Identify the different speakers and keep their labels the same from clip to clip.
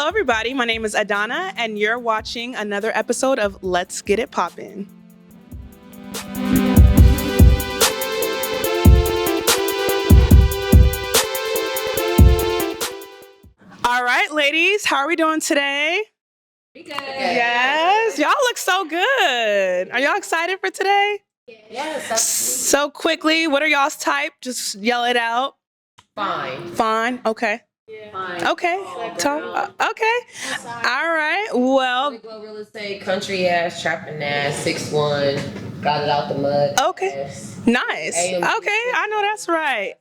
Speaker 1: Hello, everybody. My name is Adana, and you're watching another episode of Let's Get It Poppin. All right, ladies, how are we doing today?
Speaker 2: Pretty good.
Speaker 1: Yes, y'all look so good. Are y'all excited for today?
Speaker 2: Yes. Absolutely.
Speaker 1: So quickly, what are y'all's type? Just yell it out.
Speaker 2: Fine.
Speaker 1: Fine. Okay.
Speaker 2: Yeah. Fine.
Speaker 1: Okay. Okay. All right. Well.
Speaker 2: Real estate, country ass, trapping ass, 6'1", got it out the mud.
Speaker 1: Okay. Nice. Okay. I know that's right.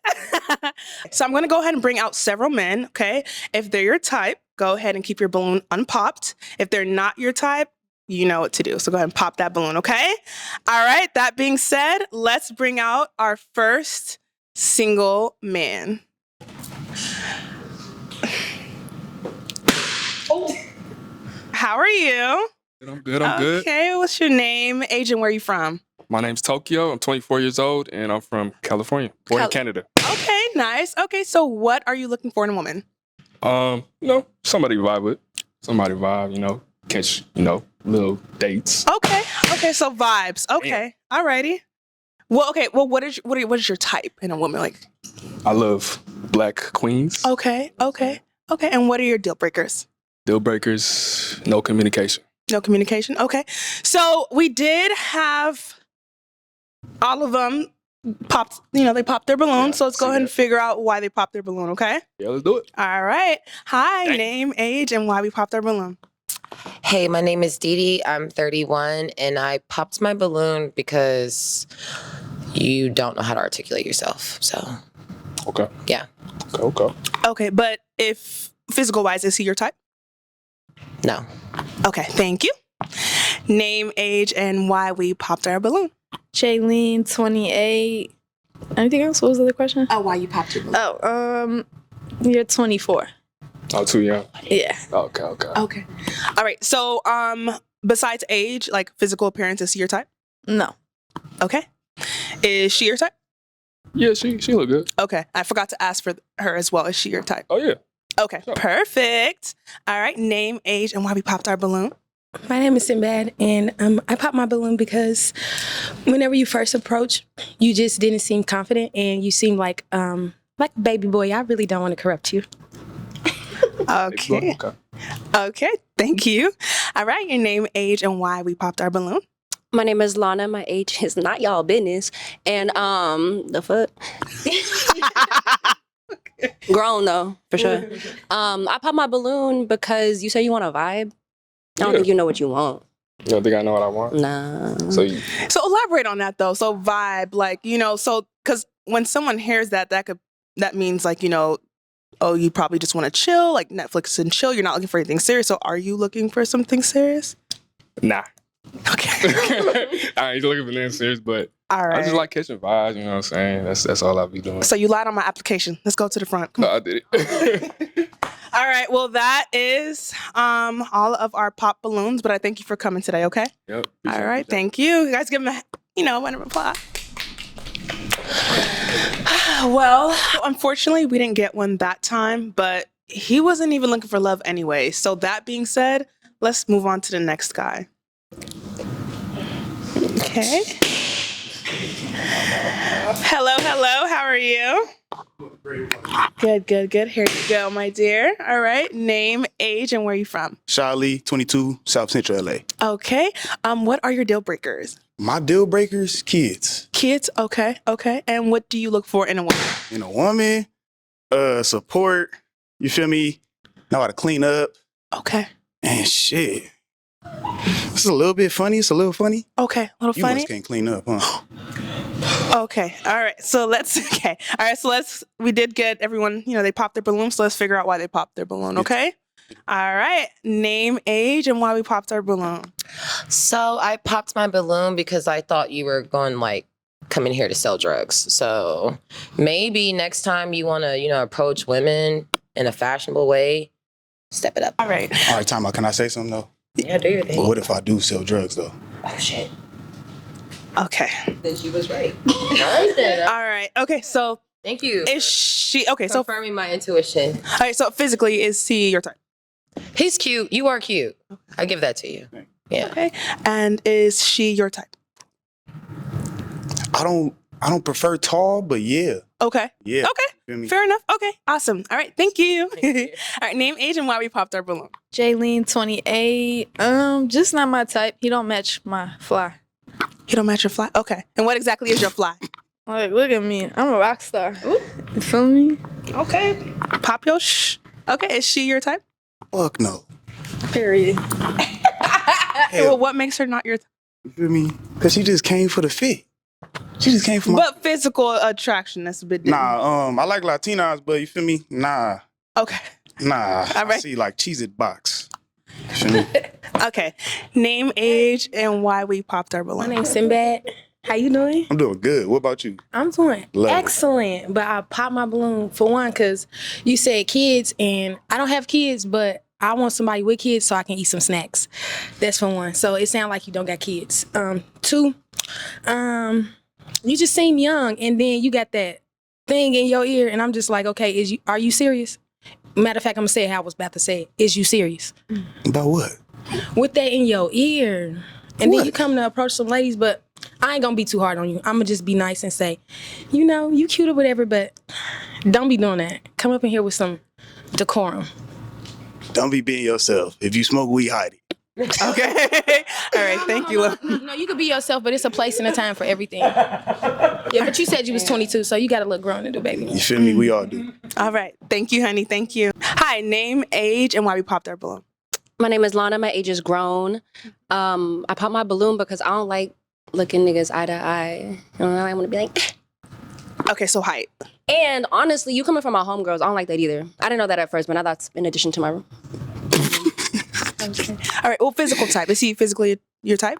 Speaker 1: So I'm going to go ahead and bring out several men. Okay. If they're your type, go ahead and keep your balloon unpopped. If they're not your type, you know what to do. So go ahead and pop that balloon. Okay. All right. That being said, let's bring out our first single man. How are you?
Speaker 3: I'm good. I'm good.
Speaker 1: Okay, what's your name, age, and where are you from?
Speaker 3: My name's Tokyo. I'm 24 years old, and I'm from California, born in Canada.
Speaker 1: Okay, nice. Okay, so what are you looking for in a woman?
Speaker 3: Somebody to vibe with. Somebody to vibe, catch, little dates.
Speaker 1: Okay, so vibes. Okay, alrighty. Well, what is your type in a woman? Like,
Speaker 3: I love black queens.
Speaker 1: Okay. And what are your deal breakers?
Speaker 3: Deal breakers, no communication.
Speaker 1: No communication. Okay. So we did have all of them popped, they popped their balloon.
Speaker 3: Yeah,
Speaker 1: so let's go ahead and figure out why they popped their balloon, okay?
Speaker 3: Yeah, let's do it.
Speaker 1: All right. Hi, name, age, and why we popped our balloon.
Speaker 2: Hey, my name is Dee Dee. I'm 31, and I popped my balloon because you don't know how to articulate yourself. So,
Speaker 3: Okay.
Speaker 2: Yeah.
Speaker 3: Okay.
Speaker 1: Okay, but if physical-wise, is he your type?
Speaker 2: No.
Speaker 1: Okay, thank you. Name, age, and why we popped our balloon.
Speaker 4: Jaylene, 28. Anything else? What was the other question?
Speaker 1: Oh, why you popped your balloon.
Speaker 4: You're 24.
Speaker 3: Oh, too young.
Speaker 4: Yeah.
Speaker 3: Okay.
Speaker 1: Okay. All right. So, besides age, like physical appearance, is he your type?
Speaker 4: No.
Speaker 1: Okay. Is she your type?
Speaker 3: Yeah, she look good.
Speaker 1: Okay. I forgot to ask for her as well. Is she your type?
Speaker 3: Oh, yeah.
Speaker 1: Okay.
Speaker 3: Sure.
Speaker 1: Perfect. All right. Name, age, and why we popped our balloon.
Speaker 5: My name is Sinbad, and I popped my balloon because whenever you first approach, you just didn't seem confident, and you seemed like baby boy. I really don't want to corrupt you.
Speaker 1: Okay. Okay. Thank you. All right. Your name, age, and why we popped our balloon.
Speaker 6: My name is Lana. My age is not y'all business. And the fuck? Grown though, for sure. I popped my balloon because you say you want a vibe. I don't think you know what you want.
Speaker 3: You don't think I know what I want?
Speaker 6: Nah.
Speaker 1: So elaborate on that though. So vibe, like, so because when someone hears that means like, oh, you probably just want to chill, like Netflix and chill. You're not looking for anything serious. So are you looking for something serious?
Speaker 3: Nah.
Speaker 1: Okay.
Speaker 3: I ain't looking for anything serious, but
Speaker 1: all right.
Speaker 3: I just like catching vibes, you know what I'm saying? That's all I'll be doing.
Speaker 1: So you lied on my application. Let's go to the front.
Speaker 3: No, I did it.
Speaker 1: All right. Well, that is all of our pop balloons, but I thank you for coming today, okay?
Speaker 3: Yep.
Speaker 1: All right. Thank you. You guys give him a, round of applause. Well, unfortunately, we didn't get one that time, but he wasn't even looking for love anyway. So that being said, let's move on to the next guy. Okay. Hello. How are you? Good. Here you go, my dear. All right. Name, age, and where are you from?
Speaker 7: Charlie, 22, South Central LA.
Speaker 1: Okay. What are your deal breakers?
Speaker 7: My deal breakers, kids.
Speaker 1: Kids? Okay. And what do you look for in a woman?
Speaker 7: In a woman, support, you feel me? Know how to clean up.
Speaker 1: Okay.
Speaker 7: And shit. It's a little bit funny. It's a little funny.
Speaker 1: Okay. A little
Speaker 7: you
Speaker 1: funny?
Speaker 7: You can't clean up, huh?
Speaker 1: Okay. All right. So we did get everyone, they popped their balloon. So let's figure out why they popped their balloon. Okay. All right. Name, age, and why we popped our balloon.
Speaker 2: So I popped my balloon because I thought you were going come in here to sell drugs. So maybe next time you want to, approach women in a fashionable way, step it up.
Speaker 1: All right.
Speaker 7: All right, time out. Can I say something though?
Speaker 2: Yeah, do your thing.
Speaker 7: But what if I do sell drugs though?
Speaker 2: Oh shit.
Speaker 1: Okay.
Speaker 2: Then she was right. All right then.
Speaker 1: All right. Okay. So
Speaker 2: thank you.
Speaker 1: Is she okay? So
Speaker 2: confirming my intuition.
Speaker 1: all right. So physically, is he your type?
Speaker 2: He's cute. You are cute. I give that to you. Yeah.
Speaker 1: Okay. And is she your type?
Speaker 7: I don't prefer tall, but yeah.
Speaker 1: Okay.
Speaker 7: Yeah.
Speaker 1: Okay.
Speaker 7: Feel me?
Speaker 1: Fair enough. Okay. Awesome. All right. Thank you.
Speaker 2: Thank you.
Speaker 1: All right. Name, age, and why we popped our balloon.
Speaker 4: Jaylene, 28. Just not my type. He don't match my fly.
Speaker 1: You don't match your fly? Okay. And what exactly is your fly?
Speaker 4: Like, look at me. I'm a rock star. You feel me?
Speaker 1: Okay. Pop your shh. Okay. Is she your type?
Speaker 7: Fuck no.
Speaker 4: Period.
Speaker 1: Well, what makes her not your type?
Speaker 7: You feel me? Because she just came for the fit. She just came for my...
Speaker 1: But physical attraction, that's a bit different.
Speaker 7: Nah, I like Latinas, but you feel me? Nah.
Speaker 1: Okay.
Speaker 7: Nah.
Speaker 1: All right.
Speaker 7: I see like Cheez-It box. You feel me?
Speaker 1: Okay. Name, age, and why we popped our
Speaker 5: My
Speaker 1: balloon.
Speaker 5: name's Sinbad. How you doing?
Speaker 7: I'm doing good. What about you?
Speaker 5: I'm doing
Speaker 7: Love it.
Speaker 5: excellent. But I popped my balloon for one because you said kids, and I don't have kids, but I want somebody with kids so I can eat some snacks. That's for one. So it sounds like you don't got kids. Two, you just seem young, and then you got that thing in your ear, and I'm just like, okay, are you serious? Matter of fact, I'm gonna say how I was about to say it. Is you serious?
Speaker 7: About what?
Speaker 5: With that in your ear, and
Speaker 7: What?
Speaker 5: then you come to approach some ladies, but I ain't gonna be too hard on you. I'm gonna just be nice and say, you know, you cute or whatever, but don't be doing that. Come up in here with some decorum.
Speaker 7: Don't be being yourself. If you smoke weed, hide it.
Speaker 1: Okay. All right. Thank you.
Speaker 5: No, you can be yourself, but it's a place and a time for everything. Yeah, but you said you was 22, so you got to look grown to do, baby.
Speaker 7: You feel me? We all do.
Speaker 1: All right. Thank you, honey. Thank you. Hi. Name, age, and why we popped our balloon.
Speaker 6: My name is Lana. My age is grown. I popped my balloon because I don't like looking niggas eye to eye. You know, I want to be like.
Speaker 1: Okay. So height.
Speaker 6: And honestly, you coming from my homegirls, I don't like that either. I didn't know that at first, but now that's in addition to my.
Speaker 1: Okay. All right. Well, physical type. Is he physically your type?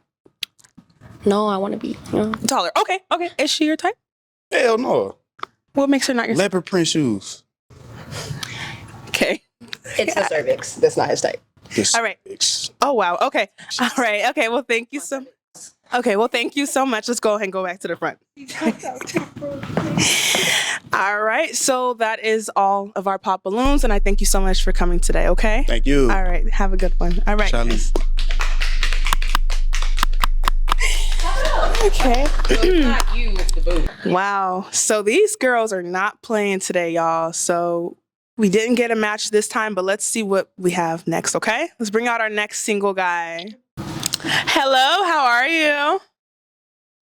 Speaker 6: No, I want to be. You know.
Speaker 1: Taller. Okay. Okay. Is she your type?
Speaker 7: Hell no.
Speaker 1: What makes her not your type?
Speaker 7: Leopard print shoes.
Speaker 1: Okay.
Speaker 6: It's the cervix. That's not his type.
Speaker 1: All right. Oh, wow. Okay. All right. Okay. Well, thank you so. Okay. Well, thank you so much. Let's go ahead and go back to the front. All right. So that is all of our pop balloons, and I thank you so much for coming today. Okay.
Speaker 7: Thank you.
Speaker 1: All right. Have a good one. All right.
Speaker 7: Charlie.
Speaker 1: Okay.
Speaker 2: Not you, it's the boo.
Speaker 1: Wow. So these girls are not playing today, y'all. So we didn't get a match this time, but let's see what we have next, okay? Let's bring out our next single guy. Hello, how are you?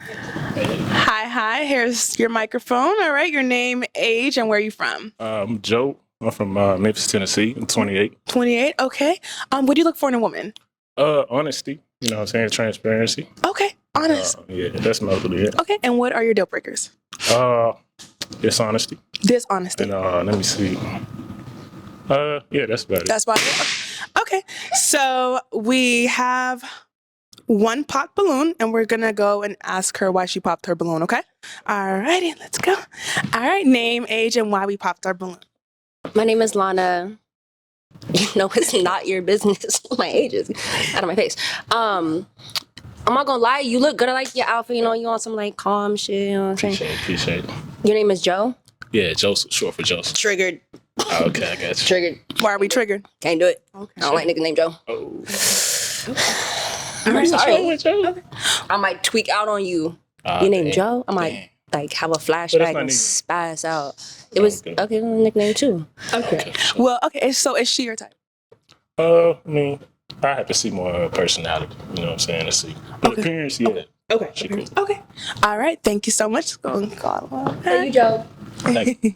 Speaker 1: Hi. Here's your microphone. All right, your name, age, and where are you from?
Speaker 8: I'm Joe. I'm from Memphis, Tennessee. I'm 28.
Speaker 1: 28, okay. What do you look for in a woman?
Speaker 8: Honesty. You know what I'm saying? Transparency.
Speaker 1: Okay, honest.
Speaker 8: Yeah, that's mostly it.
Speaker 1: Okay, and what are your deal breakers?
Speaker 8: Dishonesty.
Speaker 1: Dishonesty.
Speaker 8: And let me see. Yeah, that's about it.
Speaker 1: That's about it. Okay, so we have one pop balloon, and we're gonna go and ask her why she popped her balloon, okay? All righty, let's go. All right, name, age, and why we popped our balloon.
Speaker 6: My name is Lana. You know, it's not your business. My age is out of my face. I'm not gonna lie, you look good. I like your outfit. You know, you on some like calm shit. You know what I'm saying?
Speaker 8: Appreciate it.
Speaker 6: Your name is Joe?
Speaker 8: Yeah, Joseph, short for Joseph.
Speaker 6: Triggered.
Speaker 8: Okay, I got you.
Speaker 6: Triggered.
Speaker 1: Why are we triggered?
Speaker 6: Can't do it.
Speaker 1: Okay.
Speaker 6: I don't like niggas named Joe.
Speaker 8: Oh.
Speaker 6: I'm sorry.
Speaker 8: With Joe?
Speaker 6: I might tweak out on you.
Speaker 8: Ah,
Speaker 6: Your name
Speaker 8: dang.
Speaker 6: Joe? I might like have a
Speaker 8: But
Speaker 6: flashback
Speaker 8: that's
Speaker 6: and
Speaker 8: not even-
Speaker 6: spaz out. It was
Speaker 8: Okay.
Speaker 6: okay. Nickname too.
Speaker 1: Okay. Well, okay, so is she your type?
Speaker 8: I mean, I have to see more personality. You know what I'm saying? To see. But
Speaker 1: Okay.
Speaker 8: appearance, yeah.
Speaker 1: Okay.
Speaker 8: She cool.
Speaker 1: Okay. All right. Thank you so much. Go and call
Speaker 6: Hey, you Joe.
Speaker 8: Thank you.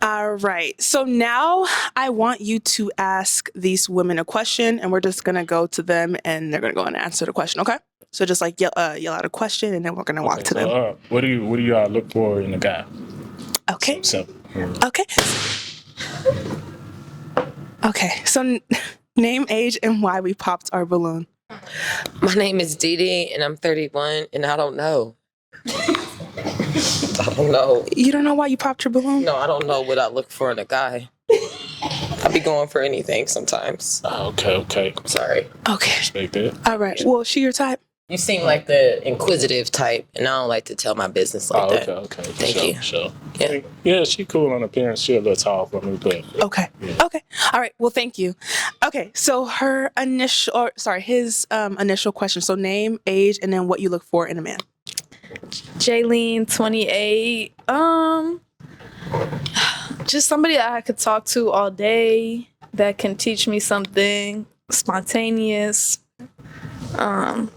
Speaker 1: All right. So now I want you to ask these women a question, and we're just gonna go to them, and they're gonna go and answer the question. Okay. So just like yell out a question, and then we're gonna walk to them.
Speaker 8: So, what do y'all look for in a guy?
Speaker 1: Okay.
Speaker 8: Simple.
Speaker 1: Okay. Okay. So name, age, and why we popped our balloon.
Speaker 2: My name is Dee Dee, and I'm 31, and I don't know. I don't know.
Speaker 1: You don't know why you popped your balloon?
Speaker 2: No, I don't know what I look for in a guy. I be going for anything sometimes.
Speaker 8: Okay.
Speaker 2: Sorry.
Speaker 1: Okay.
Speaker 8: Respect that.
Speaker 1: All right. Well, she your type.
Speaker 2: You seem like the inquisitive type, and I don't like to tell my business like that.
Speaker 8: Okay. For
Speaker 2: Thank
Speaker 8: sure,
Speaker 2: you.
Speaker 8: for Sure.
Speaker 2: Yeah.
Speaker 8: Yeah, she cool on appearance. She a little tall for me, but
Speaker 1: Okay.
Speaker 8: Yeah.
Speaker 1: Okay. All right. Well, thank you. Okay, so his initial question. So name, age, and then what you look for in a man.
Speaker 4: Jaylene, 28. Just somebody that I could talk to all day, that can teach me something, spontaneous. Yeah,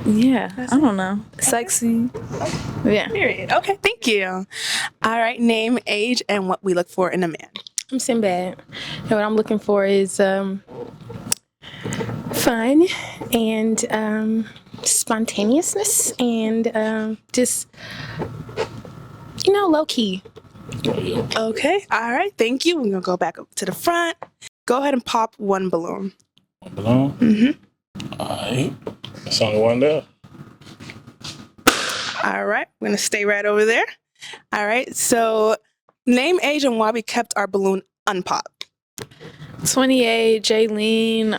Speaker 4: I don't know. Sexy. Yeah.
Speaker 1: Period. Okay, thank you. All right, name, age, and what we look for in a man.
Speaker 5: I'm Sinbad. And what I'm looking for is fun and spontaneousness and just, low key.
Speaker 1: Okay, all right, thank you. We're gonna go back up to the front. Go ahead and pop one balloon.
Speaker 8: One balloon?
Speaker 1: Mm-hmm.
Speaker 8: All right. That's only one there.
Speaker 1: All right, we're gonna stay right over there. All right, so name, age, and why we kept our balloon unpopped.
Speaker 4: 28, Jaylene.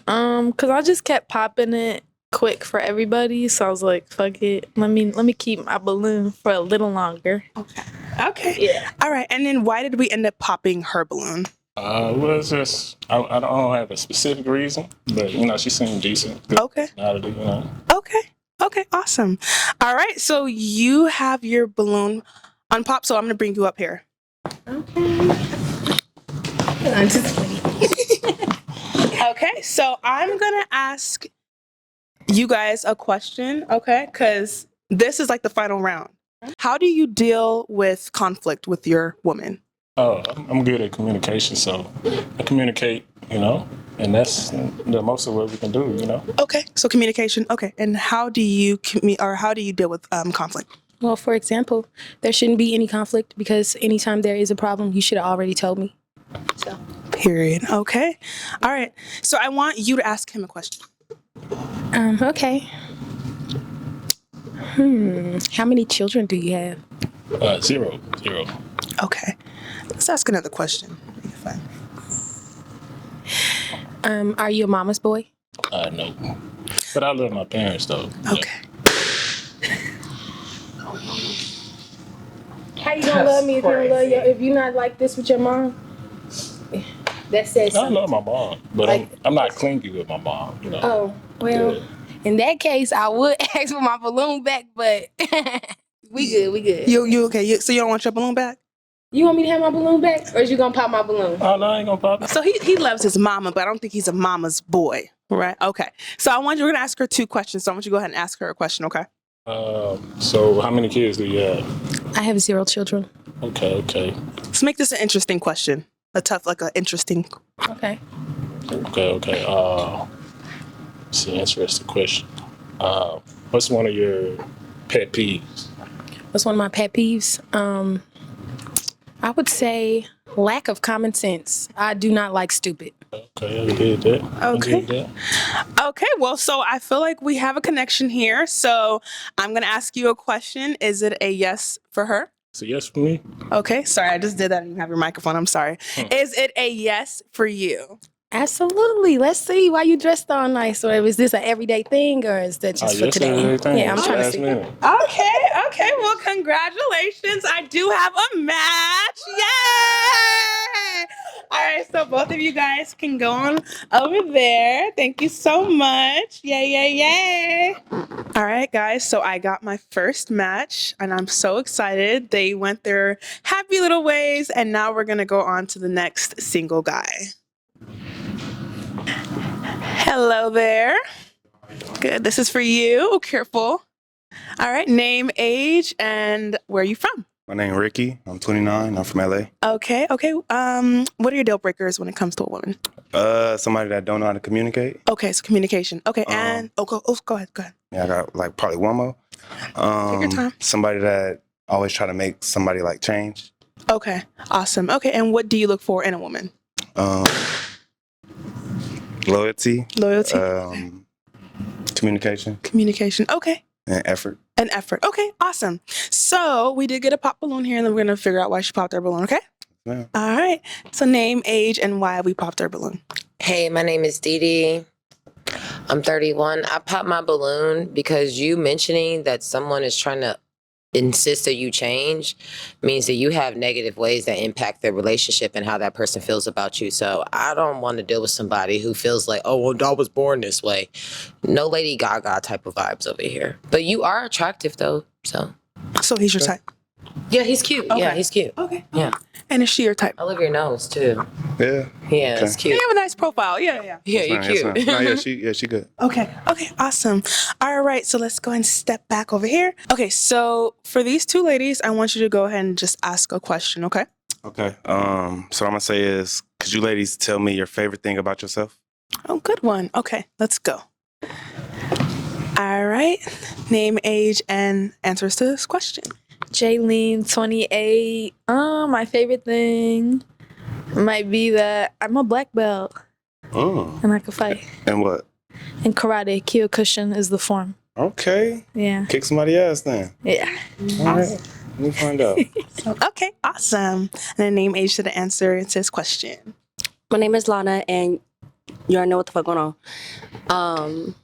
Speaker 4: Cause I just kept popping it quick for everybody, so I was like, fuck it. Let me keep my balloon for a little longer.
Speaker 1: Okay.
Speaker 4: Yeah.
Speaker 1: All right, and then why did we end up popping her balloon?
Speaker 8: Well, it's just, I don't have a specific reason, but, she seemed decent. Good
Speaker 1: Okay.
Speaker 8: personality,
Speaker 1: Okay, awesome. All right, so you have your balloon unpopped, so I'm gonna bring you up here.
Speaker 5: I'm just kidding.
Speaker 1: Okay, so I'm gonna ask you guys a question, okay? Because this is like the final round. How do you deal with conflict with your woman?
Speaker 8: Oh, I'm good at communication, so I communicate, and that's the most of what we can do,
Speaker 1: Okay, so communication. Okay, and how do you deal with conflict?
Speaker 5: Well, for example, there shouldn't be any conflict because anytime there is a problem, you should have already told me. So.
Speaker 1: Period. Okay. All right. So I want you to ask him a question.
Speaker 5: Okay. How many children do you have?
Speaker 8: Zero.
Speaker 1: Okay. Let's ask another question.
Speaker 5: Are you a mama's boy?
Speaker 8: No. But I love my parents, though.
Speaker 1: Okay.
Speaker 5: How you gonna love me if you don't love if you're not like this with your mom? That says
Speaker 8: I
Speaker 5: something.
Speaker 8: love my mom, but I'm not clingy with my mom,
Speaker 5: Oh, well,
Speaker 8: Yeah.
Speaker 5: in that case, I would ask for my balloon back, but we good.
Speaker 1: You okay? So you don't want your balloon back?
Speaker 5: You want me to have my balloon back, or is you gonna pop my balloon?
Speaker 8: Oh, no, I ain't gonna pop it.
Speaker 1: So he loves his mama, but I don't think he's a mama's boy, right? Okay. So we're gonna ask her two questions. So I want you to go ahead and ask her a question, okay?
Speaker 8: So how many kids do you have?
Speaker 5: I have 0 children.
Speaker 8: Okay.
Speaker 1: Let's make this an interesting question. Interesting.
Speaker 5: Okay.
Speaker 8: It's an interesting question. What's one of your pet peeves?
Speaker 5: What's one of my pet peeves? I would say lack of common sense. I do not like stupid.
Speaker 8: Okay, I did that.
Speaker 1: Okay. Okay, well, so I feel like we have a connection here. So I'm going to ask you a question. Is it a yes for her?
Speaker 8: It's a yes for me.
Speaker 1: Okay, sorry, I just did that. You didn't have your microphone. I'm sorry. Is it a yes for you?
Speaker 5: Absolutely. Let's see why you dressed all nice. Or is this an everyday thing, or is that just for
Speaker 8: Yes,
Speaker 5: today?
Speaker 8: everything.
Speaker 5: Yeah, I'm trying to
Speaker 8: Last
Speaker 5: see.
Speaker 8: minute.
Speaker 1: Okay. Well, congratulations. I do have a match. Yay! All right, so both of you guys can go on over there. Thank you so much. Yay. All right, guys, so I got my first match, and I'm so excited. They went their happy little ways, and now we're going to go on to the next single guy. Hello there. Good. This is for you. Oh, careful. All right. Name, age, and where are you from?
Speaker 7: My name Ricky. I'm 29. I'm from LA.
Speaker 1: Okay. What are your deal breakers when it comes to a woman?
Speaker 7: Somebody that don't know how to communicate.
Speaker 1: Okay, so communication. Okay, and go ahead.
Speaker 7: Yeah, I got like probably one more.
Speaker 1: Take your time.
Speaker 7: Somebody that always try to make somebody like change.
Speaker 1: Okay, awesome. Okay, and what do you look for in a woman?
Speaker 7: Loyalty.
Speaker 1: Communication. Okay.
Speaker 7: And effort.
Speaker 1: Okay, awesome. So we did get a pop balloon here, and then we're gonna figure out why she popped her balloon. Okay.
Speaker 7: Yeah.
Speaker 1: All right. So name, age, and why we popped our balloon.
Speaker 2: Hey, my name is Dee Dee. I'm 31. I popped my balloon because you mentioning that someone is trying to insist that you change means that you have negative ways that impact their relationship and how that person feels about you. So I don't want to deal with somebody who feels like, oh, well, I was born this way. No Lady Gaga type of vibes over here. But you are attractive though, so.
Speaker 1: So he's your type.
Speaker 2: Yeah, he's cute.
Speaker 1: Okay.
Speaker 2: Yeah, he's cute.
Speaker 1: Okay.
Speaker 2: Yeah.
Speaker 1: And is she your type?
Speaker 2: I love your nose too.
Speaker 7: Yeah.
Speaker 2: Yeah,
Speaker 7: Okay.
Speaker 2: it's cute.
Speaker 1: You have a nice profile. Yeah.
Speaker 2: Yeah,
Speaker 7: Yes,
Speaker 2: you're
Speaker 7: ma'am, yes,
Speaker 2: cute.
Speaker 7: ma'am. No, she good.
Speaker 1: Okay, awesome. All right, so let's go ahead and step back over here. Okay, so for these two ladies, I want you to go ahead and just ask a question, okay?
Speaker 7: Okay. So what I'm gonna say is, could you ladies tell me your favorite thing about yourself?
Speaker 1: Oh, good one. Okay, let's go. All right, name, age, and answers to this question.
Speaker 4: Jaylene, 28. My favorite thing might be that I'm a black belt
Speaker 7: Oh.
Speaker 4: and I can fight.
Speaker 7: And what?
Speaker 4: In karate, Kyokushin is the form.
Speaker 7: Okay.
Speaker 4: Yeah.
Speaker 7: Kick somebody's ass then.
Speaker 4: Yeah.
Speaker 7: All right. Let me find out.
Speaker 1: Okay, awesome. And then name, age to the answer to this question.
Speaker 6: My name is Lana, and you already know what the fuck going on.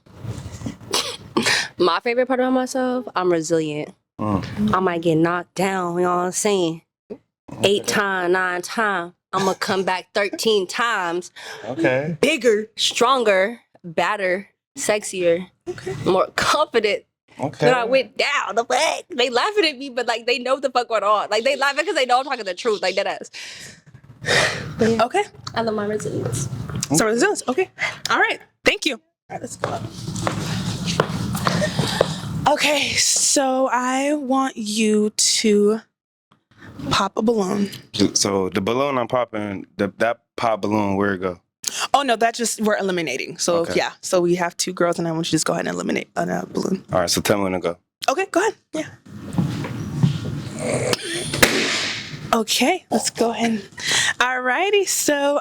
Speaker 6: My favorite part about myself, I'm resilient. I might get knocked down, you know what I'm saying? 8 times, 9 times. I'm gonna come back 13 times.
Speaker 7: Okay.
Speaker 6: Bigger, stronger, badder, sexier, more confident.
Speaker 7: Okay.
Speaker 6: Then I went down. The fuck? They laughing at me, but like they know what the fuck going on. Like they laughing because they know I'm talking the truth. Like that ass.
Speaker 1: Okay,
Speaker 6: I love my resilience.
Speaker 1: so resilience. Okay, all right, thank you. All right, let's go up. Okay, so I want you to pop a balloon.
Speaker 7: So the balloon I'm popping, that pop balloon, where it go?
Speaker 1: Oh no, that just we're eliminating. So
Speaker 7: Okay.
Speaker 1: yeah, so we have 2 girls, and I want you to just go ahead and eliminate a balloon.
Speaker 7: All right. So tell me when to go.
Speaker 1: Okay, go ahead. Yeah. Okay, let's go ahead. Alrighty, so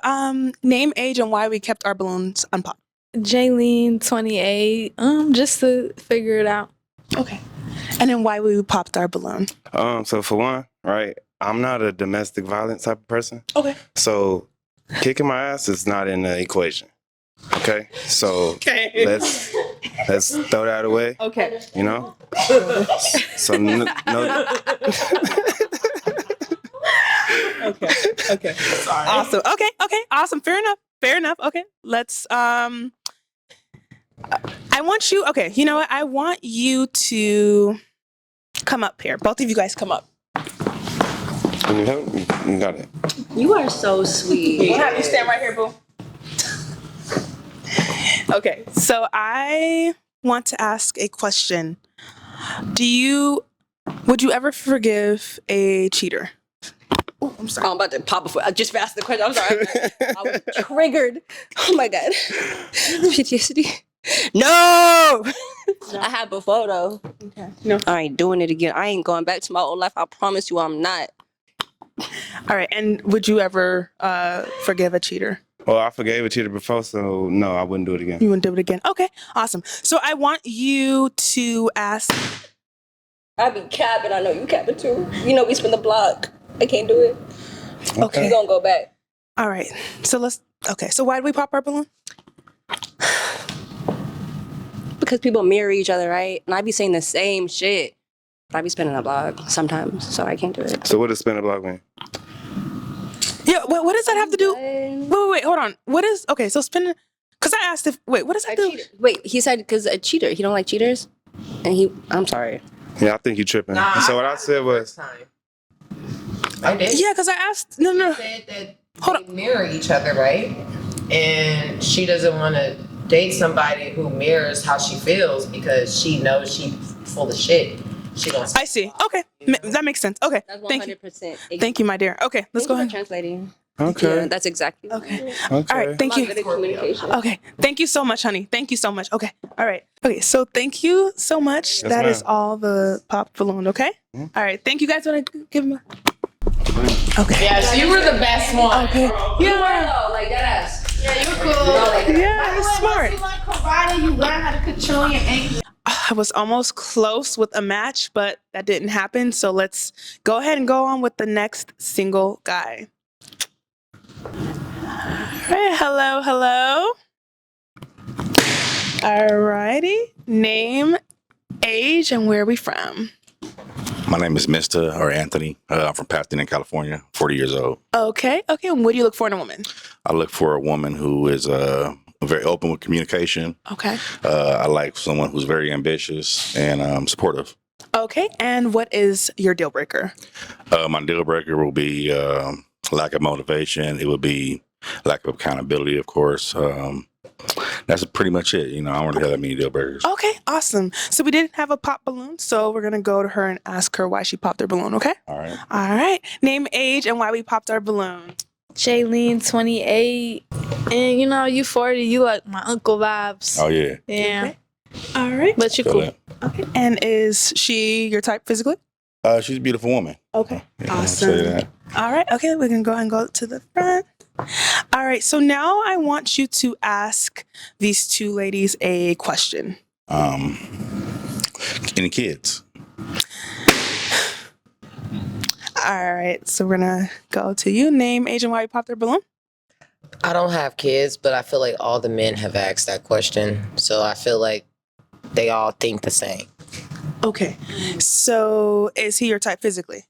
Speaker 1: name, age, and why we kept our balloons unpopped.
Speaker 4: Jaylene, 28. Just to figure it out.
Speaker 1: Okay. And then why we popped our balloon.
Speaker 7: So for one, right, I'm not a domestic violence type of person.
Speaker 1: Okay.
Speaker 7: So kicking my ass is not in the equation. Okay. So
Speaker 1: Okay.
Speaker 7: let's throw that away.
Speaker 1: Okay.
Speaker 7: You know. So no.
Speaker 1: Okay. Sorry. Awesome. Okay. Awesome. Fair enough. Okay. Let's I want you, okay, you know what? I want you to come up here. Both of you guys come up.
Speaker 7: You got it.
Speaker 6: You are so sweet.
Speaker 1: We'll have you stand right here, boo. Okay, so I want to ask a question. Would you ever forgive a cheater? Oh, I'm sorry.
Speaker 6: I'm about to pop before I just asked the question. I'm sorry. I was triggered. Oh my god. PTSD. No. I had before though.
Speaker 1: Okay. No.
Speaker 6: I ain't doing it again. I ain't going back to my old life. I promise you I'm not.
Speaker 1: All right, and would you ever forgive a cheater?
Speaker 7: Well, I forgave a cheater before, so no, I wouldn't do it again.
Speaker 1: You wouldn't do it again? Okay, awesome. So I want you to ask.
Speaker 6: I be capping. I know you capping too. You know we spin the block. I can't do it.
Speaker 1: Okay.
Speaker 6: You gonna go back.
Speaker 1: All right. So so why did we pop our balloon?
Speaker 6: Because people mirror each other, right? And I be saying the same shit. But I be spinning a block sometimes, so I can't do it.
Speaker 7: So what does spin a block mean?
Speaker 1: Yeah, what does that have to do? Wait, hold on. So spinning, because I asked what does that do?
Speaker 6: Wait, he said because a cheater. He don't like cheaters? And I'm sorry.
Speaker 7: Yeah, I think you're tripping. And so what I said was,
Speaker 2: I did.
Speaker 1: Yeah, because I asked, no.
Speaker 2: Said that
Speaker 1: Hold
Speaker 2: they mirror each other, right? And she doesn't want to date somebody who mirrors how she feels because she knows she's full of shit. She don't.
Speaker 1: I see. Okay, that makes sense. Okay,
Speaker 6: That's
Speaker 1: thank you.
Speaker 6: 100%.
Speaker 1: Thank you, my dear. Okay, let's go ahead.
Speaker 6: Translating.
Speaker 7: okay,
Speaker 6: Yeah, that's exactly.
Speaker 1: Okay.
Speaker 7: okay.
Speaker 1: All right, thank you.
Speaker 6: Good at communication.
Speaker 1: Okay, thank you so much, honey. Thank you so much. Okay, all right. Okay, so thank you so much.
Speaker 7: Yes,
Speaker 1: That is
Speaker 7: ma'am.
Speaker 1: all the pop balloon. Okay. All right. Thank you guys. Want to give him a? Okay.
Speaker 2: Yes, you were the best one.
Speaker 1: Okay.
Speaker 6: Yeah. Like that ass.
Speaker 9: Yeah, you're cool.
Speaker 1: Yeah, you're smart.
Speaker 9: You like karate, you learn how to control your anger.
Speaker 1: I was almost close with a match, but that didn't happen. So let's go ahead and go on with the next single guy. All right, hello. All righty. Name, age, and where are we from?
Speaker 10: My name is Mr. or Anthony. I'm from Pasadena, California, 40 years old.
Speaker 1: Okay. And what do you look for in a woman?
Speaker 10: I look for a woman who is very open with communication.
Speaker 1: Okay.
Speaker 10: I like someone who's very ambitious and supportive.
Speaker 1: Okay. And what is your deal breaker?
Speaker 10: My deal breaker will be lack of motivation. It would be lack of accountability, of course. That's pretty much it. I don't really have that many deal breakers.
Speaker 1: Okay, awesome. So we didn't have a pop balloon, so we're gonna go to her and ask her why she popped her balloon, okay?
Speaker 10: All right.
Speaker 1: All right. Name, age, and why we popped our balloon.
Speaker 4: Jaylene, 28. And you 40, you like my uncle vibes.
Speaker 10: Oh, yeah.
Speaker 4: Yeah.
Speaker 1: Okay. All right.
Speaker 4: But you
Speaker 10: Feel
Speaker 4: cool.
Speaker 10: that.
Speaker 1: Okay. And is she your type physically?
Speaker 10: She's a beautiful woman.
Speaker 1: Okay.
Speaker 10: Yeah, I'll
Speaker 1: Awesome.
Speaker 10: say that.
Speaker 1: All right. Okay, we're gonna go ahead and go to the front. All right. So now I want you to ask these two ladies a question.
Speaker 10: Any kids?
Speaker 1: All right. So we're gonna go to you. Name, age, and why you popped their balloon.
Speaker 2: I don't have kids, but I feel like all the men have asked that question. So I feel like they all think the same.
Speaker 1: Okay. So is he your type physically?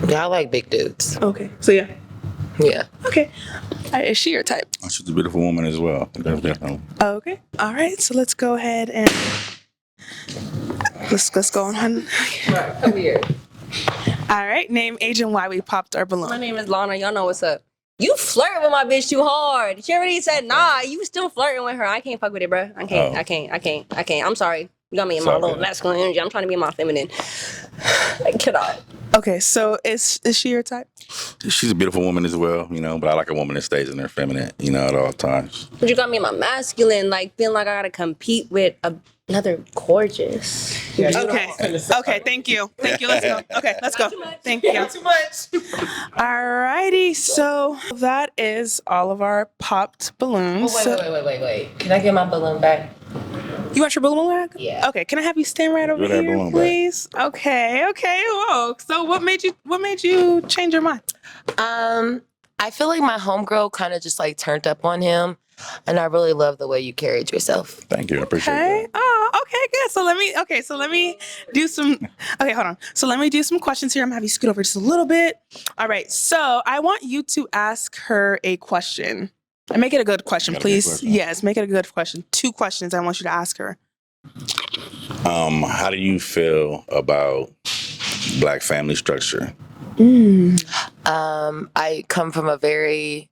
Speaker 2: Yeah, I like big dudes.
Speaker 1: Okay. So yeah.
Speaker 2: Yeah.
Speaker 1: Okay. All right, is she your type?
Speaker 10: She's a beautiful woman as well. Definitely.
Speaker 1: Okay. All right. So let's go ahead and let's go on.
Speaker 2: Right, come here.
Speaker 1: All right. Name, age, and why we popped our balloon.
Speaker 6: My name is Lana. Y'all know what's up. You flirting with my bitch too hard. She already said nah. You still flirting with her. I can't fuck with it, bro. I can't. I'm sorry. You got me in my little masculine energy. I'm trying to be in my feminine. I cannot.
Speaker 1: Okay. So is she your type?
Speaker 10: She's a beautiful woman as well, but I like a woman that stays in her feminine, at all times.
Speaker 6: But you got me in my masculine, like feeling like I gotta compete with another gorgeous.
Speaker 1: Okay. Okay. Thank you. Thank you. Let's go. Okay. Let's go. Thank you. Not too much. All righty. So that is all of our popped balloons.
Speaker 2: Wait. Can I get my balloon back?
Speaker 1: You want your balloon back?
Speaker 2: Yeah.
Speaker 1: Okay. Can I have you stand right over
Speaker 10: that
Speaker 1: here,
Speaker 10: balloon back.
Speaker 1: please? Okay. Whoa. So what made you change your mind?
Speaker 2: I feel like my homegirl kind of just like turned up on him, and I really love the way you carried yourself.
Speaker 10: Thank you. I appreciate
Speaker 1: Okay.
Speaker 10: that.
Speaker 1: Oh, okay, good. So let me do some. Okay, hold on. So let me do some questions here. I'm gonna have you scoot over just a little bit. All right. So I want you to ask her a question. And make it a good question, please. Yes, make it a good question. 2 questions I want you to ask her.
Speaker 10: How do you feel about Black family structure?
Speaker 2: I come from a very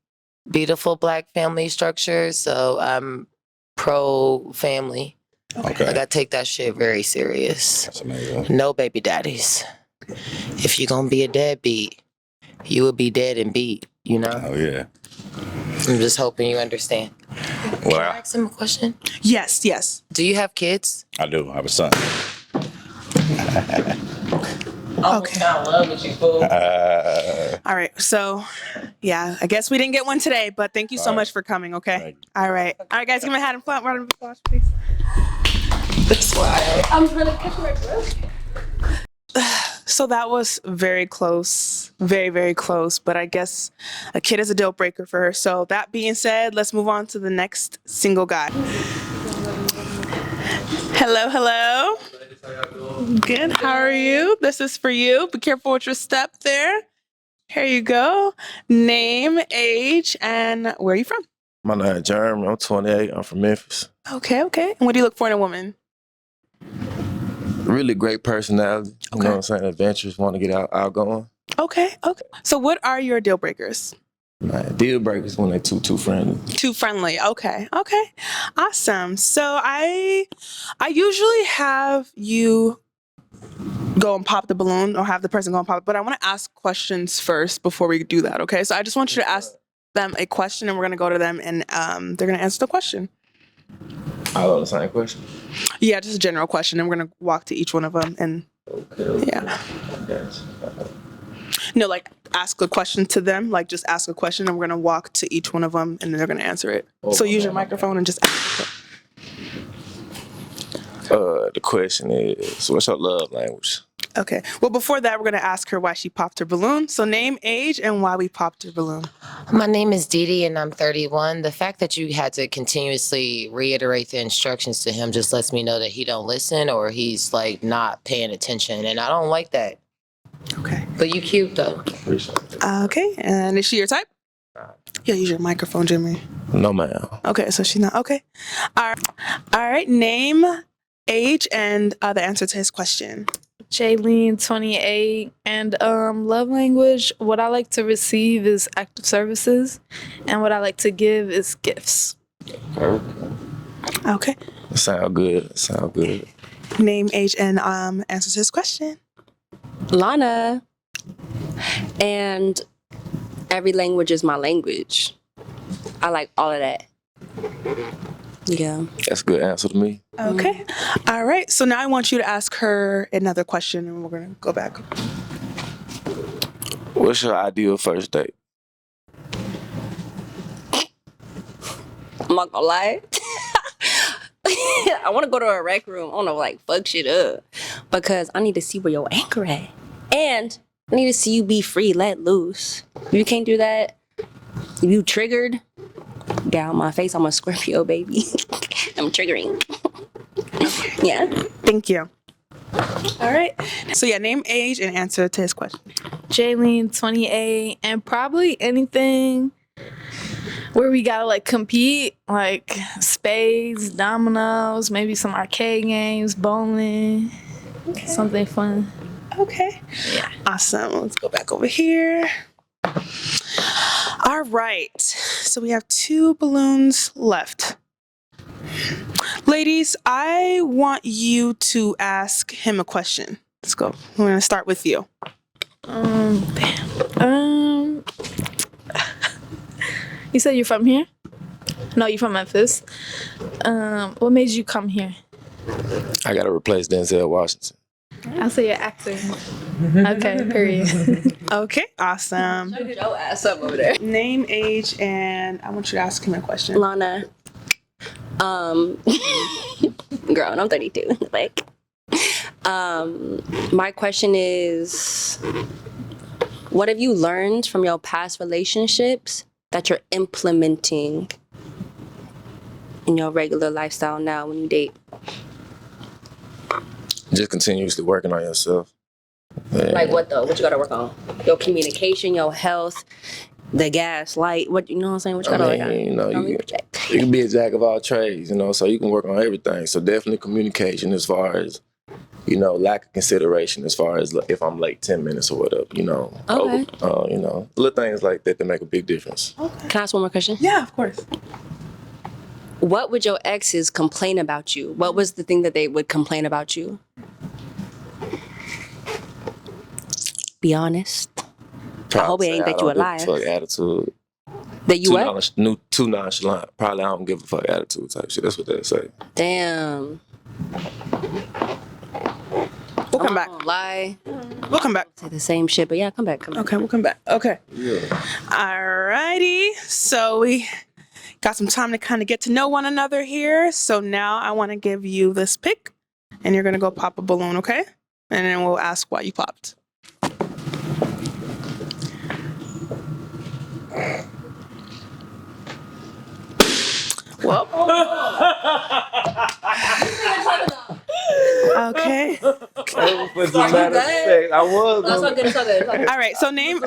Speaker 2: beautiful Black family structure, so I'm pro family.
Speaker 10: Okay.
Speaker 2: Like I take that shit very serious.
Speaker 10: That's amazing.
Speaker 2: No baby daddies. If you're gonna be a deadbeat, you will be dead and beat.
Speaker 10: Oh, yeah.
Speaker 2: I'm just hoping you understand. Can I ask him a question?
Speaker 1: Yes.
Speaker 2: Do you have kids?
Speaker 10: I do. I have a son.
Speaker 2: Okay. I love with you, fool.
Speaker 1: All right. So, yeah, I guess we didn't get one today, but thank you so much for coming, okay? All right. All right, guys, give me a hand and round of applause, please.
Speaker 2: That's why.
Speaker 6: I'm trying to catch my breath.
Speaker 1: So that was very close, very, very close, but I guess a kid is a deal breaker for her. So that being said, let's move on to the next single guy. Hello. Good. How are you? This is for you. Be careful with your step there. Here you go. Name, age, and where are you from?
Speaker 11: My name is Jeremy. I'm 28. I'm from Memphis.
Speaker 1: Okay. And what do you look for in a woman?
Speaker 11: Really great personality. You know what I'm saying? Adventurous, want to get outgoing.
Speaker 1: Okay. So what are your deal breakers?
Speaker 11: Deal breakers when they're too friendly.
Speaker 1: Too friendly. Okay. Awesome. So I usually have you go and pop the balloon or have the person go and pop it, but I want to ask questions first before we do that. Okay. So I just want you to ask them a question and we're going to go to them and they're going to answer the question.
Speaker 11: All the same question?
Speaker 1: Yeah, just a general question and we're going to walk to each one of them and yeah. No, like ask a question to them, like just ask a question and we're going to walk to each one of them and then they're going to answer it. So use your microphone and just ask it.
Speaker 11: The question is, what's your love language?
Speaker 1: Okay. Well, before that, we're going to ask her why she popped her balloon. So name, age, and why we popped her balloon.
Speaker 2: My name is Dee Dee, and I'm 31. The fact that you had to continuously reiterate the instructions to him just lets me know that he don't listen or he's like not paying attention, and I don't like that.
Speaker 1: Okay.
Speaker 2: But you cute though.
Speaker 1: Okay. And is she your type? Yeah, use your microphone, Jimmy.
Speaker 11: No, ma'am.
Speaker 1: Okay, so she's not. Okay. All right. Name, age, and the answer to his question.
Speaker 4: Jaylene, 28, and love language. What I like to receive is active services, and what I like to give is gifts.
Speaker 1: Okay.
Speaker 11: Sound good. Sound good.
Speaker 1: Name, age, and answer to his question.
Speaker 6: Lana. And every language is my language. I like all of that. Yeah.
Speaker 11: That's a good answer to me.
Speaker 1: Okay. All right. So now I want you to ask her another question, and we're gonna go back.
Speaker 11: What's your ideal first date?
Speaker 6: I'm not gonna lie. I want to go to a rec room. I want to like fuck shit up because I need to see where your anchor at, and I need to see you be free, let loose. If you can't do that, if you triggered, get out my face. I'm a Scorpio, baby. I'm triggering. Yeah.
Speaker 1: Thank you. All right. So yeah, name, age, and answer to his question.
Speaker 4: Jaylene, 28, and probably anything where we gotta like compete, like spades, dominoes, maybe some arcade games, bowling, something fun.
Speaker 1: Okay.
Speaker 4: Yeah.
Speaker 1: Awesome. Let's go back over here. All right. So we have 2 balloons left. Ladies, I want you to ask him a question. Let's go. We're going to start with you.
Speaker 4: You said you're from here? No, you're from Memphis. What made you come here?
Speaker 11: I gotta replace Denzel Washington.
Speaker 4: I'll say you're acting. Okay, period.
Speaker 1: Okay, awesome.
Speaker 6: Shut your ass up over there.
Speaker 1: Name, age, and I want you to ask him a question.
Speaker 6: Lana. Girl, and I'm 32. Like, my question is, what have you learned from your past relationships that you're implementing in your regular lifestyle now when you date?
Speaker 11: Just continuously working on yourself. Yeah.
Speaker 6: Like what though? What you gotta work on? Your communication, your health, the gaslight. What you know what I'm saying? What you gotta work on?
Speaker 11: You know, you can be a jack of all trades, you know, so you can work on everything. So definitely communication as far as, you know, lack of consideration as far as if I'm late 10 minutes or whatever, you know.
Speaker 6: Okay.
Speaker 11: You know, little things like that make a big difference.
Speaker 6: Okay. Can I ask one more question?
Speaker 1: Yeah, of course.
Speaker 6: What would your exes complain about you? What was the thing that they would complain about you? Be honest. I hope it ain't that you a liar.
Speaker 11: Fuck attitude.
Speaker 6: That you what?
Speaker 11: Too nonchalant. Probably I don't give a fuck attitude type shit. That's what they say.
Speaker 6: Damn.
Speaker 1: We'll come back.
Speaker 6: Lie.
Speaker 1: We'll come back.
Speaker 6: Say the same shit, but yeah, come back.
Speaker 1: Okay, we'll come back. Okay.
Speaker 11: Yeah.
Speaker 1: Alrighty. So we got some time to kind of get to know one another here. So now I want to give you this pick, and you're gonna go pop a balloon, okay? And then we'll ask why you popped. Well. Okay.
Speaker 11: I was.
Speaker 6: That's all good.
Speaker 1: All right. So name,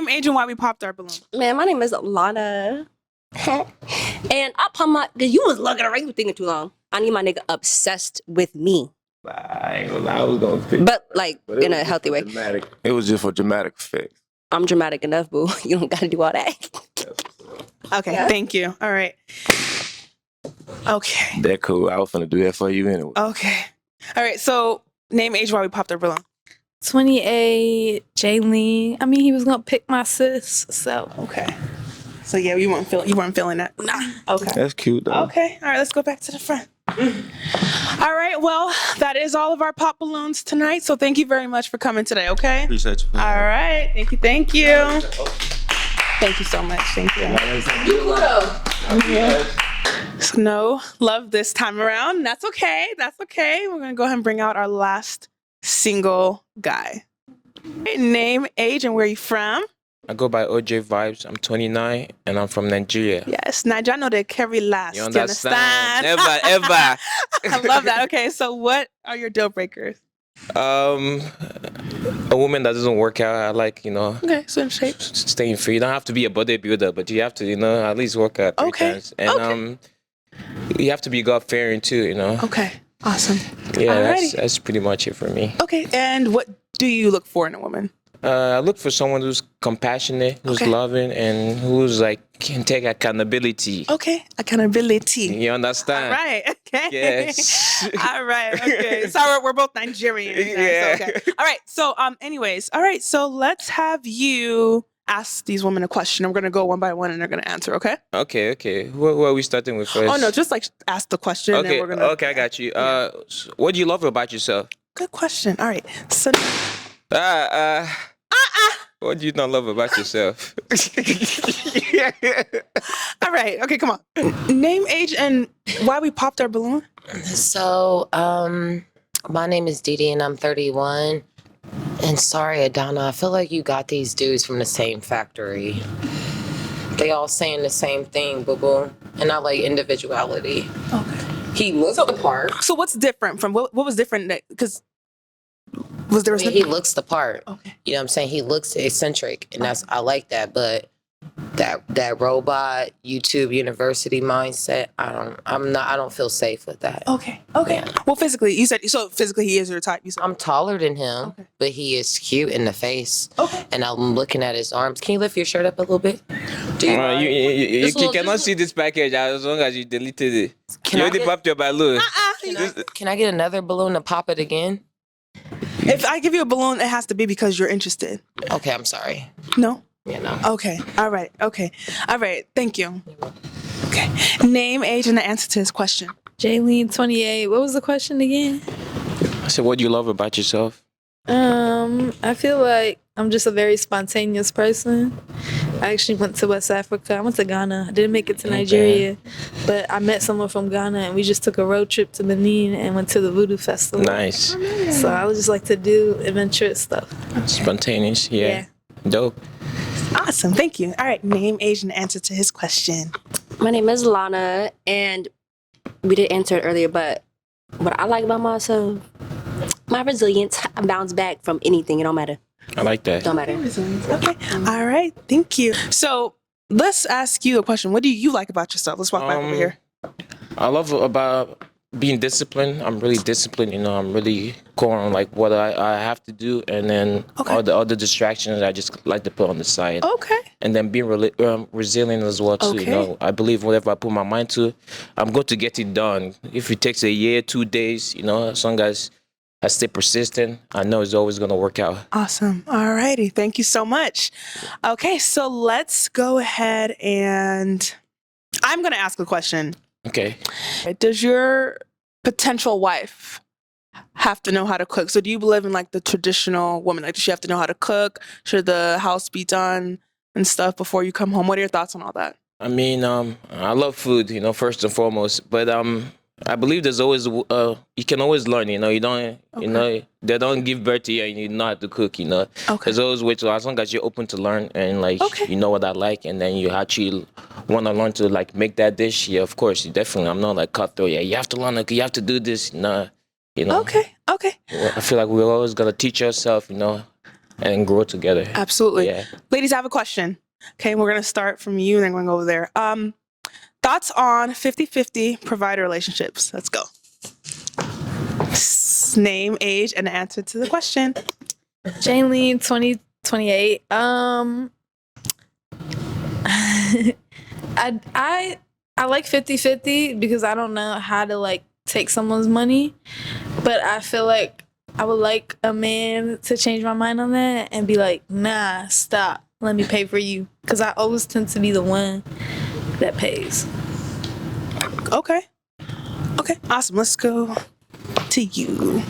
Speaker 1: age, and why we popped our balloon.
Speaker 6: Man, my name is Lana. And I popped my. Cause you was looking around, you thinking too long. I need my nigga obsessed with me.
Speaker 11: I ain't gonna lie. I was gonna pick.
Speaker 6: But like in a healthy way.
Speaker 11: Dramatic. It was just for dramatic effect.
Speaker 6: I'm dramatic enough, boo. You don't gotta do all that.
Speaker 1: Okay. Yeah. Thank you. All right. Okay.
Speaker 11: That cool. I was finna do that for you anyway.
Speaker 1: Okay. All right. So name, age, why we popped our balloon.
Speaker 4: 28, Jaylene. I mean, he was gonna pick my sis, so.
Speaker 1: Okay. So yeah, you weren't feeling that. Nah. Okay.
Speaker 11: That's cute though.
Speaker 1: Okay. All right. Let's go back to the front. All right. Well, that is all of our pop balloons tonight. So thank you very much for coming today. Okay.
Speaker 11: Appreciate you.
Speaker 1: All right. Thank you. Thank you. Thank you so much. Thank you.
Speaker 6: You cool though.
Speaker 1: Yeah. So no love this time around. That's okay. That's okay. We're gonna go ahead and bring out our last single guy. Name, age, and where you from?
Speaker 12: I go by OJ Vibes. I'm 29 and I'm from Nigeria.
Speaker 1: Yes, Nigeria, know they carry last.
Speaker 12: You understand? Never, ever.
Speaker 1: I love that. Okay, so what are your deal breakers?
Speaker 12: A woman that doesn't work out, I like,
Speaker 1: Okay, so in shape.
Speaker 12: staying fit. You don't have to be a bodybuilder, but you have to, at least work out 3 times. And you have to be God-fearing too,
Speaker 1: Okay, awesome.
Speaker 12: Yeah, that's pretty much it for me.
Speaker 1: Okay, and what do you look for in a woman?
Speaker 12: I look for someone who's compassionate, who's loving, and who's can take accountability.
Speaker 1: Okay, accountability.
Speaker 12: You understand?
Speaker 1: All right. Okay.
Speaker 12: Yes.
Speaker 1: All right. Okay. Sorry, we're both Nigerians.
Speaker 12: Yeah.
Speaker 1: So, okay. All right. So, anyways, all right. So let's have you ask these women a question. I'm gonna go one by one, and they're gonna answer. Okay.
Speaker 12: Okay. What are we starting with first?
Speaker 1: Oh no, just ask the question.
Speaker 12: Okay.
Speaker 1: And we're gonna,
Speaker 12: I got you. What do you love about yourself?
Speaker 1: Good question. All right. So.
Speaker 12: What do you not love about yourself?
Speaker 1: All right. Okay, come on. Name, age, and why we popped our balloon.
Speaker 2: So, my name is Dee Dee and I'm 31. And sorry, Adana, I feel like you got these dudes from the same factory. They all saying the same thing, boo-boo. And I like individuality.
Speaker 1: Okay.
Speaker 2: He looks the part.
Speaker 1: So what's different from what was different? Because was there?
Speaker 2: He looks the part.
Speaker 1: Okay.
Speaker 2: You know what I'm saying? He looks eccentric, and I like that. But that robot YouTube University mindset, I don't feel safe with that.
Speaker 1: Okay. Yeah. Well, physically, you said so. Physically, he is your type. You said.
Speaker 2: I'm taller than him, but he is cute in the face.
Speaker 1: Okay.
Speaker 2: And I'm looking at his arms. Can you lift your shirt up a little bit? Do you?
Speaker 12: You cannot see this package as long as you deleted it. You already popped your balloon.
Speaker 2: Can I get another balloon to pop it again?
Speaker 1: If I give you a balloon, it has to be because you're interested.
Speaker 2: Okay, I'm sorry.
Speaker 1: No?
Speaker 2: Yeah, no.
Speaker 1: Okay. All right. Okay. All right. Thank you. Okay. Name, age, and the answer to his question.
Speaker 4: Jaylene, 28. What was the question again?
Speaker 12: I said, what do you love about yourself?
Speaker 4: I feel like I'm just a very spontaneous person. I actually went to West Africa. I went to Ghana. I didn't make it to Nigeria, but I met someone from Ghana, and we just took a road trip to Benin and went to the Voodoo Festival.
Speaker 12: Nice.
Speaker 4: So I would just like to do adventurous stuff.
Speaker 12: Spontaneous, yeah. Dope.
Speaker 1: Awesome. Thank you. All right. Name, age, and answer to his question.
Speaker 6: My name is Lana, and we did answer it earlier, but what I like about myself, my resilience. I bounce back from anything. It don't matter.
Speaker 12: I like that.
Speaker 6: Don't matter.
Speaker 1: Okay. All right. Thank you. So let's ask you a question. What do you like about yourself? Let's walk back over here.
Speaker 12: I love about being disciplined. I'm really disciplined. I'm really core on like what I have to do, and then all the other distractions I just like to put on the side.
Speaker 1: Okay.
Speaker 12: And then being resilient as well too.
Speaker 1: Okay.
Speaker 12: I believe whatever I put my mind to, I'm going to get it done. If it takes a year, 2 days, as long as I stay persistent, I know it's always going to work out.
Speaker 1: Awesome. All righty. Thank you so much. Okay, so let's go ahead and I'm going to ask a question.
Speaker 12: Okay.
Speaker 1: Does your potential wife have to know how to cook? So do you believe in like the traditional woman? Like, does she have to know how to cook? Should the house be done and stuff before you come home? What are your thoughts on all that?
Speaker 12: I mean, I love food, first and foremost, but I believe there's always you can always learn. You don't they don't give birth to you and you know how to cook. There's always ways to, as long as you're open to learn and you know what I like, and then you actually want to learn to like make that dish. Yeah, of course, you definitely. I'm not like cutthroat. Yeah, you have to learn. You have to do this.
Speaker 1: Okay.
Speaker 12: I feel like we're always gonna teach ourselves, and grow together.
Speaker 1: Absolutely.
Speaker 12: Yeah.
Speaker 1: Ladies, I have a question. Okay, we're gonna start from you and then we're gonna go over there. Thoughts on 50-50 provider relationships? Let's go. Name, age, and the answer to the question.
Speaker 4: Jaylene, 28. I like 50-50 because I don't know how to like take someone's money, but I feel like I would like a man to change my mind on that and be like, nah, stop. Let me pay for you. Because I always tend to be the one that pays.
Speaker 1: Okay. Awesome. Let's go to you.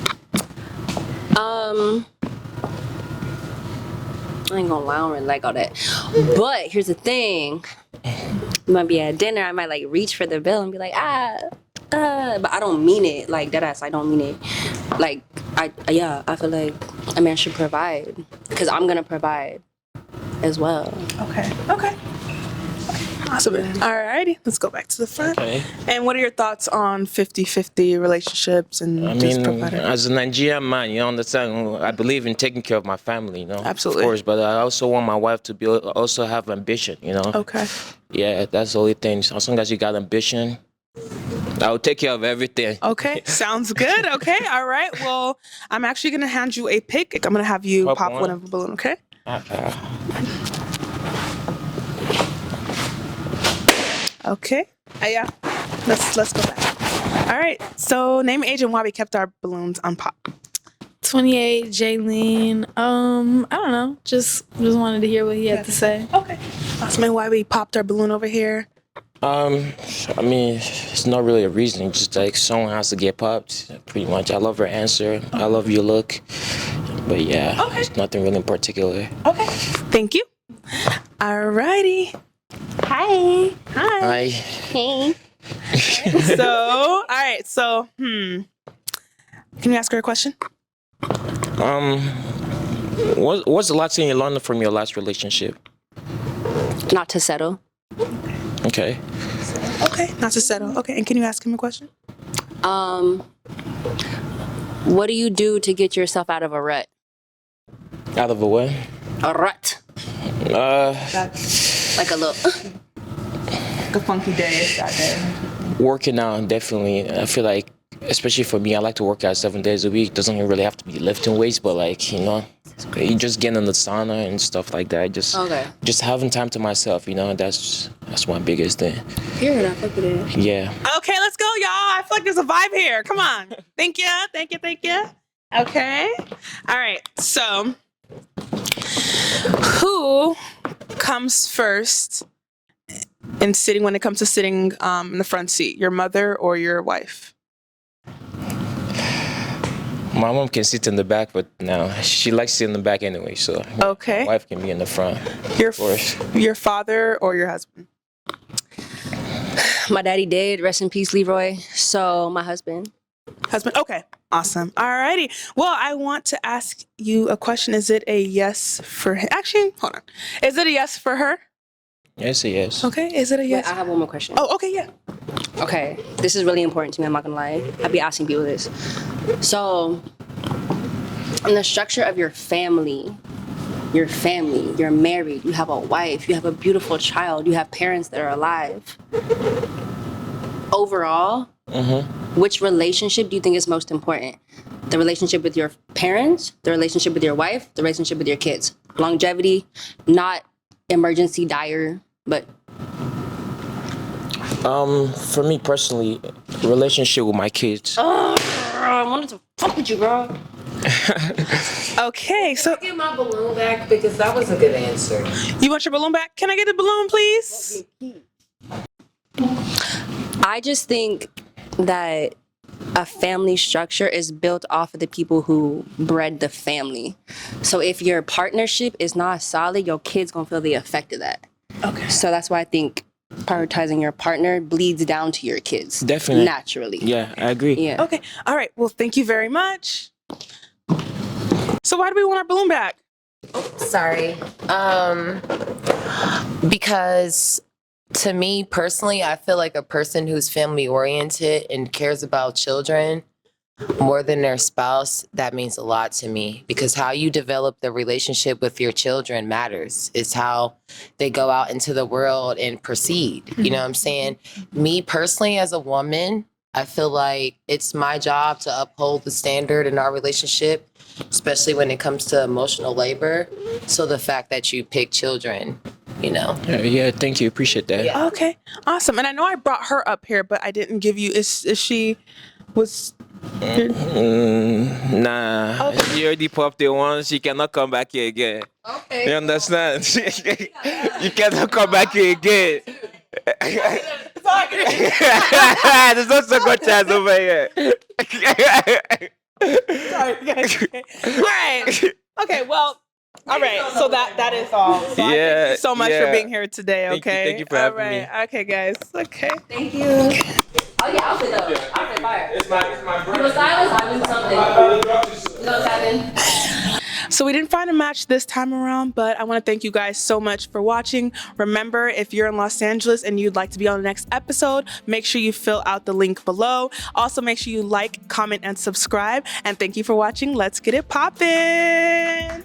Speaker 6: I ain't gonna lie, I don't really like all that. But here's the thing. You might be at dinner, I might like reach for the bill and be like, that, but I don't mean it like that ass. I don't mean it. Like, I feel like a man should provide because I'm gonna provide as well.
Speaker 1: Okay. Awesome. Alrighty, let's go back to the front.
Speaker 12: Okay.
Speaker 1: And what are your thoughts on 50-50 relationships and
Speaker 12: I
Speaker 1: just
Speaker 12: mean,
Speaker 1: providing?
Speaker 12: as a Nigerian man, you understand, I believe in taking care of my family, you know.
Speaker 1: Absolutely.
Speaker 12: Of course, but I also want my wife to also have ambition, you know.
Speaker 1: Okay.
Speaker 12: Yeah, that's the only thing. As long as you got ambition, I'll take care of everything.
Speaker 1: Okay, sounds good. Okay, all right. Well, I'm actually gonna hand you a pick. I'm gonna have you pop one of a balloon. Okay. Okay. Yeah. Let's go back. All right. So name, age, and why we kept our balloons unpopped.
Speaker 4: 28, Jaylene. I don't know. Just wanted to hear what he had to say.
Speaker 1: Okay. Awesome. And why we popped our balloon over here.
Speaker 12: I mean, it's not really a reason. Just like someone has to get popped. Pretty much. I love her answer. I love your look. But yeah, it's nothing really in particular.
Speaker 1: Okay. Thank you. Alrighty. Hi.
Speaker 12: Hi.
Speaker 6: Hey.
Speaker 1: So, all right. So, can you ask her a question?
Speaker 12: What's the last thing you learned from your last relationship?
Speaker 6: Not to settle.
Speaker 12: Okay.
Speaker 1: Okay. Not to settle. Okay. And can you ask him a question?
Speaker 6: What do you do to get yourself out of a rut?
Speaker 12: Out of a what?
Speaker 6: A rut. Like a little.
Speaker 1: Like a funky day out there.
Speaker 12: Working out, definitely. I feel like, especially for me, I like to work out 7 days a week. Doesn't really have to be lifting weights, but like, you know, you just get in the sauna and stuff like that. Just having time to myself, you know, that's my biggest thing.
Speaker 6: Period. I fuck with it.
Speaker 12: Yeah.
Speaker 1: Okay, let's go, y'all. I feel like there's a vibe here. Come on. Thank you. Okay. All right. So, who comes first when it comes to sitting in the front seat? Your mother or your wife?
Speaker 12: My mom can sit in the back, but no, she likes to sit in the back anyway. So
Speaker 1: okay,
Speaker 12: my wife can be in the front.
Speaker 1: Your father or your husband?
Speaker 6: My daddy did. Rest in peace, Leroy. So my husband.
Speaker 1: Okay, awesome. Alrighty. Well, I want to ask you a question. Is it a yes for him? Actually, hold on. Is it a yes for her?
Speaker 12: Yes, a yes.
Speaker 1: Okay. Is it a yes?
Speaker 6: Wait, I have one more question.
Speaker 1: Oh, okay, yeah.
Speaker 6: Okay, this is really important to me. I'm not gonna lie. I be asking people this. So, in the structure of your family, you're married, you have a wife, you have a beautiful child, you have parents that are alive. Overall, which relationship do you think is most important? The relationship with your parents, the relationship with your wife, the relationship with your kids? Longevity, not emergency dire, but
Speaker 12: for me personally, relationship with my kids.
Speaker 6: Oh, I wanted to fuck with you, bro.
Speaker 1: Okay, so
Speaker 2: Get my balloon back because that was a good answer.
Speaker 1: You want your balloon back? Can I get the balloon, please?
Speaker 6: I just think that a family structure is built off of the people who bred the family. So if your partnership is not solid, your kids gonna feel the effect of that.
Speaker 1: Okay.
Speaker 6: So that's why I think prioritizing your partner bleeds down to your kids.
Speaker 12: Definitely.
Speaker 6: Naturally.
Speaker 12: Yeah, I agree.
Speaker 6: Yeah.
Speaker 1: Okay. All right. Well, thank you very much. So why do we want our balloon back?
Speaker 2: Sorry. Because to me personally, I feel like a person who's family oriented and cares about children more than their spouse, that means a lot to me, because how you develop the relationship with your children matters. It's how they go out into the world and proceed. You know what I'm saying? Me personally, as a woman, I feel like it's my job to uphold the standard in our relationship, especially when it comes to emotional labor. So the fact that you pick children, you know.
Speaker 12: Yeah, thank you. Appreciate that.
Speaker 2: Yeah.
Speaker 1: Okay. Awesome. And I know I brought her up here, but I didn't give you. Is she was?
Speaker 12: Nah.
Speaker 1: Okay.
Speaker 12: You already popped it once. You cannot come back here again.
Speaker 2: Okay.
Speaker 12: You understand? You cannot come back here again. There's not so good chance over here.
Speaker 1: Sorry. All right. Okay. Well. All right. So that is all. So I thank you so much for being here today. Okay.
Speaker 12: Thank you for having me.
Speaker 1: Okay, guys. Okay.
Speaker 6: Thank you. Oh yeah, I'll fit up.
Speaker 1: So we didn't find a match this time around, but I want to thank you guys so much for watching. Remember, if you're in Los Angeles and you'd like to be on the next episode, make sure you fill out the link below. Also, make sure you like, comment, and subscribe. And thank you for watching. Let's get it poppin'.